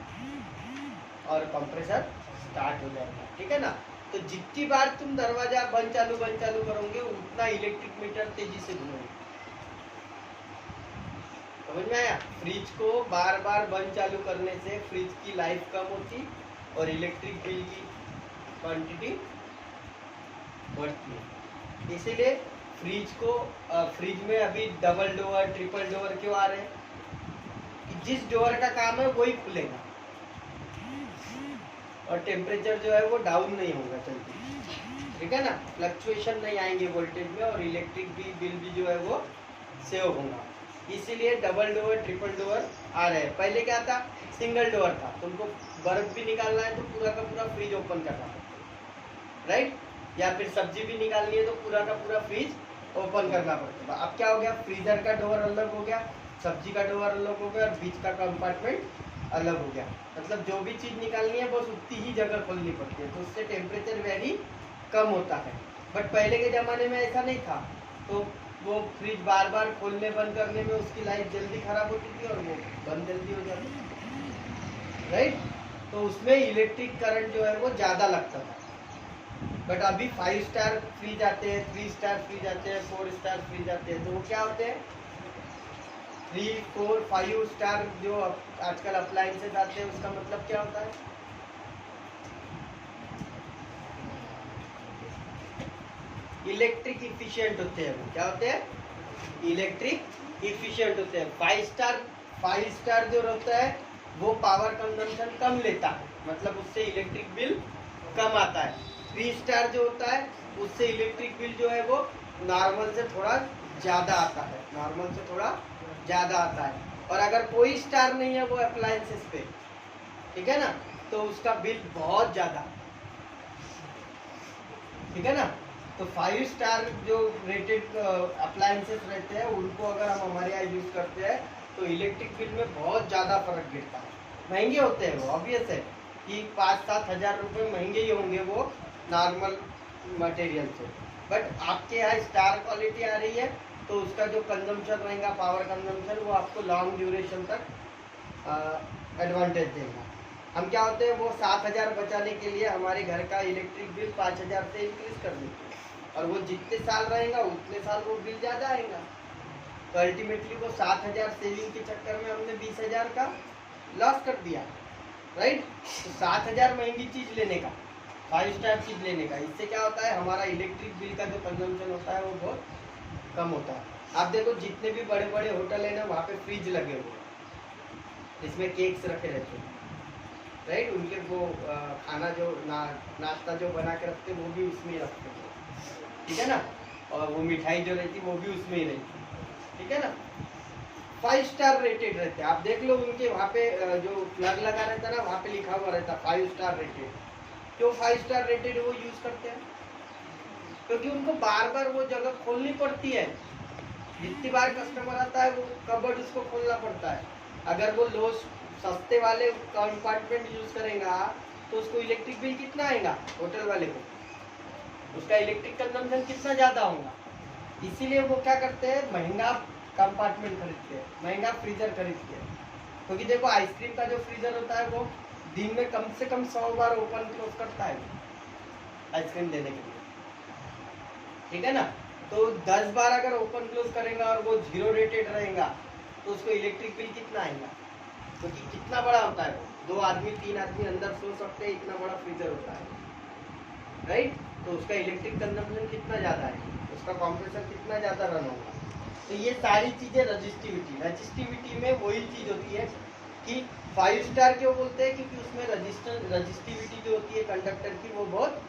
और कंप्रेसर स्टार्ट हो जाएगा। ठीक है ना। तो जितनी बार तुम दरवाजा बंद चालू करोगे उतना इलेक्ट्रिक मीटर तेजी से घूमेगा। समझ में आया? फ्रिज को बार बार बंद चालू करने से फ्रिज की लाइफ कम होती और इलेक्ट्रिक बिल की क्वांटिटी बढ़ती है। इसीलिए फ्रिज में अभी डबल डोर ट्रिपल डोर क्यों आ रहे हैं कि जिस डोर का काम है वही खुलेगा और टेम्परेचर जो है वो डाउन नहीं होगा जल्दी, ठीक है ना, फ्लक्चुएशन नहीं आएंगे वोल्टेज में और इलेक्ट्रिक बिल भी जो है वो सेव होगा। इसीलिए डबल डोर ट्रिपल डोर आ रहे हैं। पहले क्या था, सिंगल डोर था, तुमको बर्फ भी निकालना है तो पूरा का पूरा फ्रिज ओपन करना पड़ता, राइट, या फिर सब्जी भी निकालनी है तो पूरा का पूरा फ्रिज ओपन करना पड़ता। अब क्या हो गया, फ्रीजर का डोर अलग हो गया, सब्जी का डोर अलग हो गया और बीच का कंपार्टमेंट अलग हो गया। मतलब जो भी चीज़ निकालनी है बस उतनी ही जगह खोलनी पड़ती है, तो उससे टेम्परेचर वेरी कम होता है। बट पहले के ज़माने में ऐसा नहीं था, तो वो फ्रिज बार बार खोलने बंद करने में उसकी लाइफ जल्दी खराब होती थी और वो बंद जल्दी हो जाती थी, राइट। तो उसमें इलेक्ट्रिक करंट जो है वो ज़्यादा लगता था। बट अभी 5 स्टार फ्रिज आते हैं, 3 स्टार फ्रिज आते हैं, 4 स्टार फ्रिज आते हैं, तो वो क्या होते हैं, 3, 4, 5 स्टार जो आजकल अप्लायंसेस आते हैं उसका मतलब क्या होता है, इलेक्ट्रिक इफिशिएंट होते हैं। वो क्या होते हैं, इलेक्ट्रिक इफिशिएंट होते हैं। 5 स्टार जो होता है वो पावर कंजम्पशन कम लेता है, मतलब उससे इलेक्ट्रिक बिल कम आता है। 3 स्टार जो होता है उससे इलेक्ट्रिक बिल जो है वो नॉर्मल से थोड़ा ज़्यादा आता है, नॉर्मल से थोड़ा ज़्यादा आता है। और अगर कोई स्टार नहीं है वो अप्लायंसेस पे, ठीक है ना, तो उसका बिल बहुत ज़्यादा, ठीक है ना। तो 5 स्टार जो रेटेड अप्लायंसेस रहते हैं उनको अगर हम हमारे यहाँ यूज़ करते हैं तो इलेक्ट्रिक बिल में बहुत ज़्यादा फर्क गिरता है। महंगे होते हैं वो, ऑब्वियस है कि 5-7 हज़ार रुपये महंगे ही होंगे वो नॉर्मल मटेरियल से। बट आपके यहाँ स्टार क्वालिटी आ रही है तो उसका जो कंजम्पशन रहेगा, पावर कंजम्पशन, वो आपको लॉन्ग ड्यूरेशन तक एडवांटेज देगा। हम क्या होते हैं, वो 7,000 बचाने के लिए हमारे घर का इलेक्ट्रिक बिल 5,000 से इंक्रीज कर देते हैं और वो जितने साल रहेगा उतने साल वो बिल ज़्यादा आएगा। तो अल्टीमेटली वो 7,000 सेविंग के चक्कर में हमने 20,000 का लॉस कर दिया, राइट। तो 7,000 महंगी चीज़ लेने का, 5 स्टार चीज़ लेने का, इससे क्या होता है, हमारा इलेक्ट्रिक बिल का जो कंजम्पशन होता है वो बहुत कम होता है। आप देखो जितने भी बड़े बड़े होटल है ना, वहाँ पे फ्रिज लगे हुए हैं जिसमें केक्स रखे रहते हैं, राइट। उनके वो खाना जो नाश्ता जो बना के रखते हैं वो भी उसमें ही रखते हैं, ठीक है ना, और वो मिठाई जो रहती है वो भी उसमें ही रहती है, ठीक है ना। 5 स्टार रेटेड रहते हैं, आप देख लो उनके वहाँ पे जो प्लग लगा रहता है ना, वहाँ पे लिखा हुआ रहता है 5 स्टार रेटेड। क्यों 5 स्टार रेटेड वो यूज़ करते हैं, क्योंकि उनको बार बार वो जगह खोलनी पड़ती है। जितनी बार कस्टमर आता है वो कबर्ड उसको खोलना पड़ता है। अगर वो लो सस्ते वाले कंपार्टमेंट यूज़ करेगा तो उसको इलेक्ट्रिक बिल कितना आएगा, होटल वाले को उसका इलेक्ट्रिक कंजम्पशन कितना ज़्यादा होगा। इसीलिए वो क्या करते हैं, महंगा कंपार्टमेंट खरीदते हैं, महंगा फ्रीजर खरीदते हैं। क्योंकि देखो आइसक्रीम का जो फ्रीजर होता है वो दिन में कम से कम 100 बार ओपन क्लोज करता है आइसक्रीम देने के लिए, ठीक है ना। तो 10 बार अगर ओपन क्लोज करेगा और वो 0 रेटेड रहेगा तो उसको इलेक्ट्रिक बिल कितना आएगा, क्योंकि कितना बड़ा होता है वो, 2 आदमी 3 आदमी अंदर सो सकते हैं, इतना बड़ा फ्रीजर होता है, राइट। तो उसका इलेक्ट्रिक कंजम्पशन कितना ज़्यादा है, उसका कंप्रेसर कितना ज़्यादा रन होगा। तो ये सारी चीज़ें रजिस्टिविटी में वही चीज़ होती है कि 5 स्टार क्यों बोलते हैं, क्योंकि उसमें रजिस्टिविटी जो होती है कंडक्टर की वो बहुत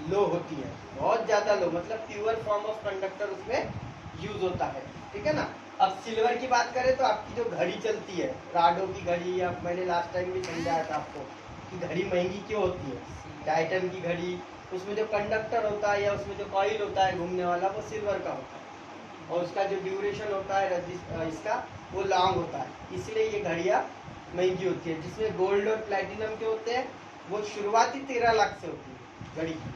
लो होती है, बहुत ज़्यादा लो, मतलब प्योर फॉर्म ऑफ कंडक्टर उसमें यूज होता है, ठीक है ना। अब सिल्वर की बात करें तो आपकी जो घड़ी चलती है, राडो की घड़ी, या मैंने लास्ट टाइम भी समझाया था आपको कि घड़ी महंगी क्यों होती है, टाइटन की घड़ी, उसमें जो कंडक्टर होता है या उसमें जो कॉइल होता है घूमने वाला वो सिल्वर का होता है और उसका जो ड्यूरेशन होता है इसका वो लॉन्ग होता है, इसलिए ये घड़ियाँ महंगी होती है। जिसमें गोल्ड और प्लेटिनम के होते हैं वो शुरुआती 13 लाख से होती है घड़ी की,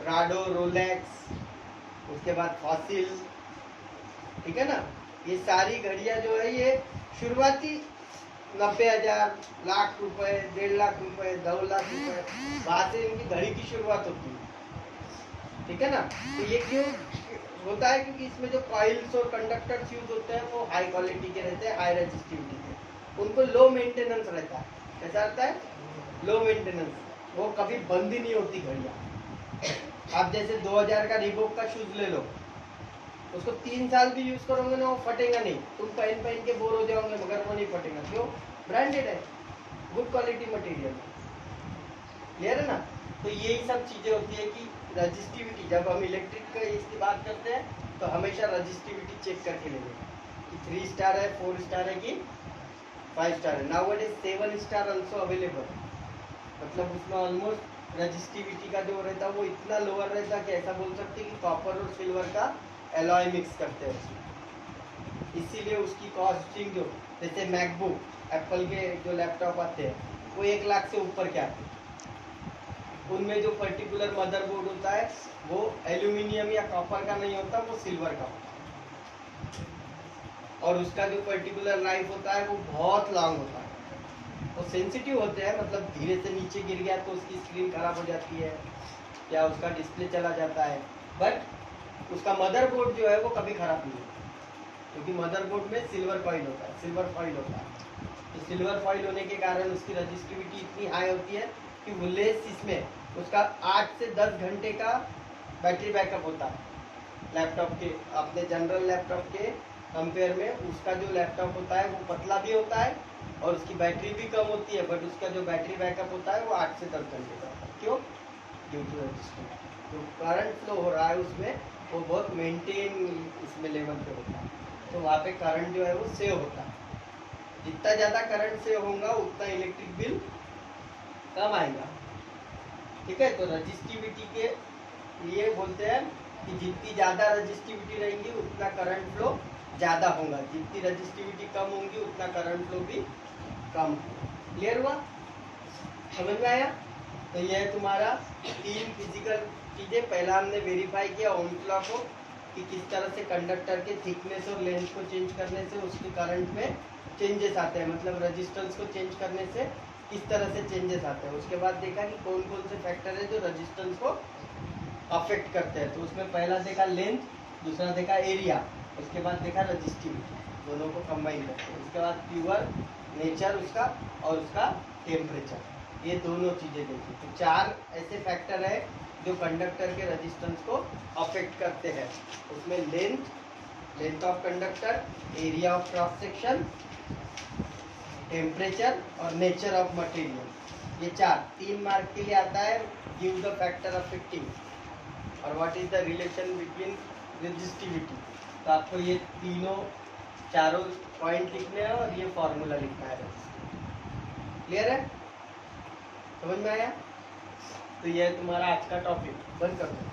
राडो, रोलेक्स, उसके बाद फॉसिल, ठीक है ना। ये सारी घड़ियाँ जो है ये शुरुआती 90,000, लाख रुपए, 1.5 लाख रुपए, 2 लाख रुपए, वहाँ से इनकी घड़ी की शुरुआत होती है, ठीक है ना। तो ये क्यों होता है, क्योंकि इसमें जो कॉइल्स और कंडक्टर्स यूज होते हैं वो हाई क्वालिटी के रहते हैं, हाई रेजिस्टिविटी के, उनको लो मेंटेनेंस रहता है। कैसा रहता है, लो मेंटेनेंस, वो कभी बंद ही नहीं होती घड़ियाँ, आप जैसे 2000 का रिबॉक का शूज ले लो, उसको 3 साल भी यूज करोगे ना वो फटेगा नहीं, तुम पहन पहन के बोर हो जाओगे मगर वो नहीं फटेगा। क्यों? ब्रांडेड है, गुड क्वालिटी मटेरियल। क्लियर है ना? तो यही सब चीजें होती है कि रजिस्टिविटी, जब हम इलेक्ट्रिक का इसकी बात करते हैं तो हमेशा रजिस्टिविटी चेक करके लेंगे कि 3 स्टार है, 4 स्टार है कि 5 स्टार है। Now it is 7 star also available, मतलब उसमें ऑलमोस्ट रजिस्टिविटी का जो रहता है वो इतना लोअर रहता है कि ऐसा बोल सकते हैं कि कॉपर और सिल्वर का एलॉय मिक्स करते हैं उसमें। इसीलिए उसकी कॉस्टिंग जो, जैसे मैकबुक एप्पल के जो लैपटॉप आते हैं वो 1 लाख से ऊपर के आते हैं। उनमें जो पर्टिकुलर मदरबोर्ड होता है वो एल्यूमिनियम या कॉपर का नहीं होता, वो सिल्वर का होता है, और उसका जो पर्टिकुलर लाइफ होता है वो बहुत लॉन्ग होता है। वो सेंसिटिव होते हैं, मतलब धीरे से नीचे गिर गया तो उसकी स्क्रीन खराब हो जाती है या उसका डिस्प्ले चला जाता है, बट उसका मदरबोर्ड जो है वो कभी खराब नहीं होता, क्योंकि मदरबोर्ड में सिल्वर फॉइल होता है, सिल्वर फॉइल होता है। तो सिल्वर फॉइल होने के कारण उसकी रजिस्टिविटी इतनी हाई होती है कि वो लेस इसमें उसका 8 से 10 घंटे का बैटरी बैकअप होता है लैपटॉप के। अपने जनरल लैपटॉप के कंपेयर में उसका जो लैपटॉप होता है वो पतला भी होता है और उसकी बैटरी भी कम होती है, बट उसका जो बैटरी बैकअप होता है वो 8 से 10 घंटे का होता है। क्यों? Due to resistivity. जो करंट फ्लो हो रहा है उसमें वो बहुत मेंटेन इसमें लेवल पे होता है, तो वहाँ पे करंट जो है वो सेव होता है। जितना ज़्यादा करंट सेव होगा उतना इलेक्ट्रिक बिल कम आएगा। ठीक है, तो रजिस्टिविटी के लिए बोलते हैं कि जितनी ज़्यादा रजिस्टिविटी रहेंगी उतना करंट फ्लो ज़्यादा होगा, जितनी रजिस्टिविटी कम होंगी उतना करंट फ्लो भी कम होगा। क्लियर हुआ? समझ में आया? तो यह है तुम्हारा 3 फिजिकल चीज़ें। पहला हमने वेरीफाई किया ओम्स लॉ को कि किस तरह से कंडक्टर के थिकनेस और लेंथ को चेंज करने से उसके करंट में चेंजेस आते हैं, मतलब रेजिस्टेंस को चेंज करने से किस तरह से चेंजेस आते हैं। उसके बाद देखा कि कौन कौन से फैक्टर है जो रेजिस्टेंस को अफेक्ट करते हैं। तो उसमें पहला देखा लेंथ, दूसरा देखा एरिया, उसके बाद देखा रजिस्टिविटी, दोनों को कंबाइन करते हैं। उसके बाद प्योर नेचर उसका और उसका टेम्परेचर, ये दोनों चीज़ें देखी। तो 4 ऐसे फैक्टर है जो कंडक्टर के रेजिस्टेंस को अफेक्ट करते हैं। उसमें length of conductor, area of cross section, temperature और नेचर ऑफ मटेरियल। ये 3 मार्क के लिए आता है। गिव द फैक्टर अफेक्टिंग और what is the relation between resistivity. तो आपको ये चारों पॉइंट लिखने हैं और ये फॉर्मूला लिखना है। क्लियर है? समझ में आया? तो ये तुम्हारा आज का टॉपिक। बंद कर दो।